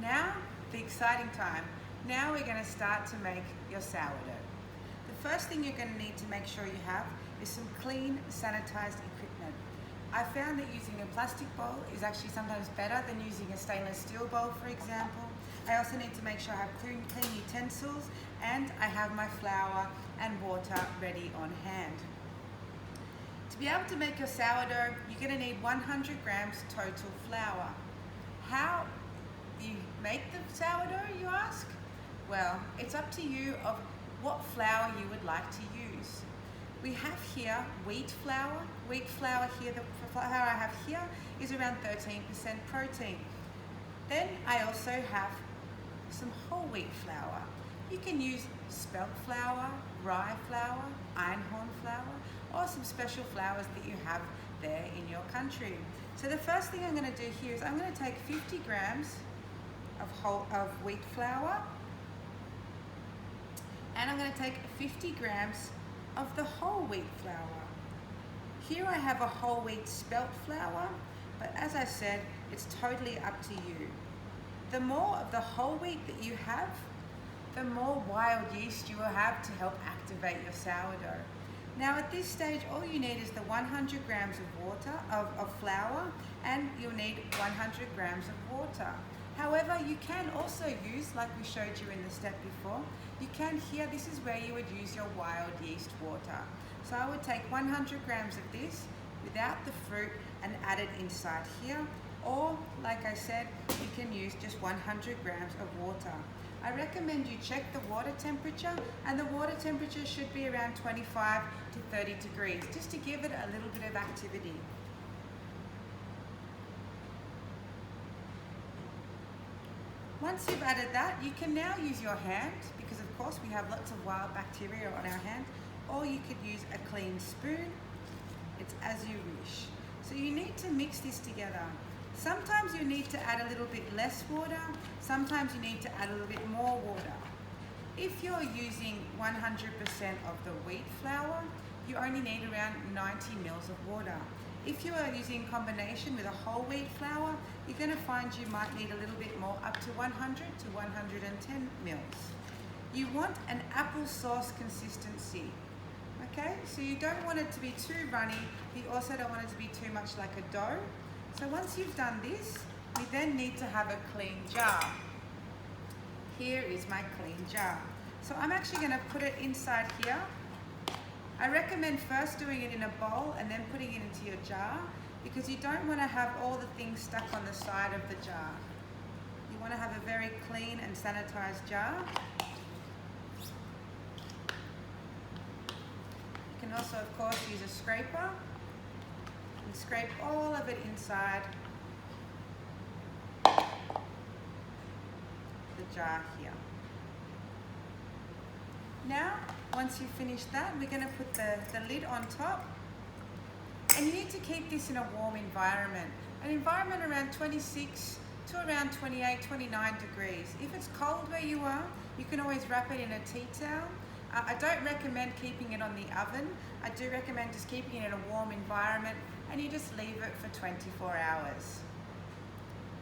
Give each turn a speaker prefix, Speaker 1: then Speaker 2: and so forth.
Speaker 1: Now, the exciting time. Now we're going to start to make your sourdough. The first thing you're going to need to make sure you have is some clean, sanitized equipment. I found that using a plastic bowl is actually sometimes better than using a stainless steel bowl, for example. I also need to make sure I have clean utensils, and I have my flour and water ready on hand. To be able to make your sourdough, you're going to need 100 grams total flour. How do you make the sourdough, you ask? Well, it's up to you of what flour you would like to use. We have here wheat flour. Wheat flour here, the flour I have here is around 13% protein. Then I also have some whole wheat flour. You can use spelt flour, rye flour, einkorn flour, or some special flours that you have there in your country. So the first thing I'm going to do here is I'm going to take 50 grams of wheat flour, and I'm going to take 50 grams of the whole wheat flour. Here I have a whole wheat spelt flour, but as I said, it's totally up to you. The more of the whole wheat that you have, the more wild yeast you will have to help activate your sourdough. Now at this stage, all you need is the 100 grams of water, of flour, and you'll need 100 grams of water. However, you can also use, like we showed you in the step before, you can here, this is where you would use your wild yeast water. So I would take 100 grams of this without the fruit and add it inside here. Or, like I said, you can use just 100 grams of water. I recommend you check the water temperature, and the water temperature should be around 25 to 30 degrees, just to give it a little bit of activity. Once you've added that, you can now use your hand, because of course we have lots of wild bacteria on our hand, or you could use a clean spoon. It's as you wish. So you need to mix this together. Sometimes you need to add a little bit less water, sometimes you need to add a little bit more water. If you're using 100% of the wheat flour, you only need around 90 mils of water. If you are using combination with a whole wheat flour, you're going to find you might need a little bit more, up to 100 to 110 mils. You want an applesauce consistency. Okay, so you don't want it to be too runny, you also don't want it to be too much like a dough. So once you've done this, we then need to have a clean jar. Here is my clean jar. So I'm actually going to put it inside here. I recommend first doing it in a bowl and then putting it into your jar, because you don't want to have all the things stuck on the side of the jar. You want to have a very clean and sanitized jar. You can also, of course, use a scraper and scrape all of it inside the jar here. Now, once you've finished that, we're going to put the lid on top, and you need to keep this in a warm environment, an environment around 26 to around 28, 29 degrees. If it's cold where you are, you can always wrap it in a tea towel. I don't recommend keeping it on the oven. I do recommend just keeping it in a warm environment, and you just leave it for 24 hours.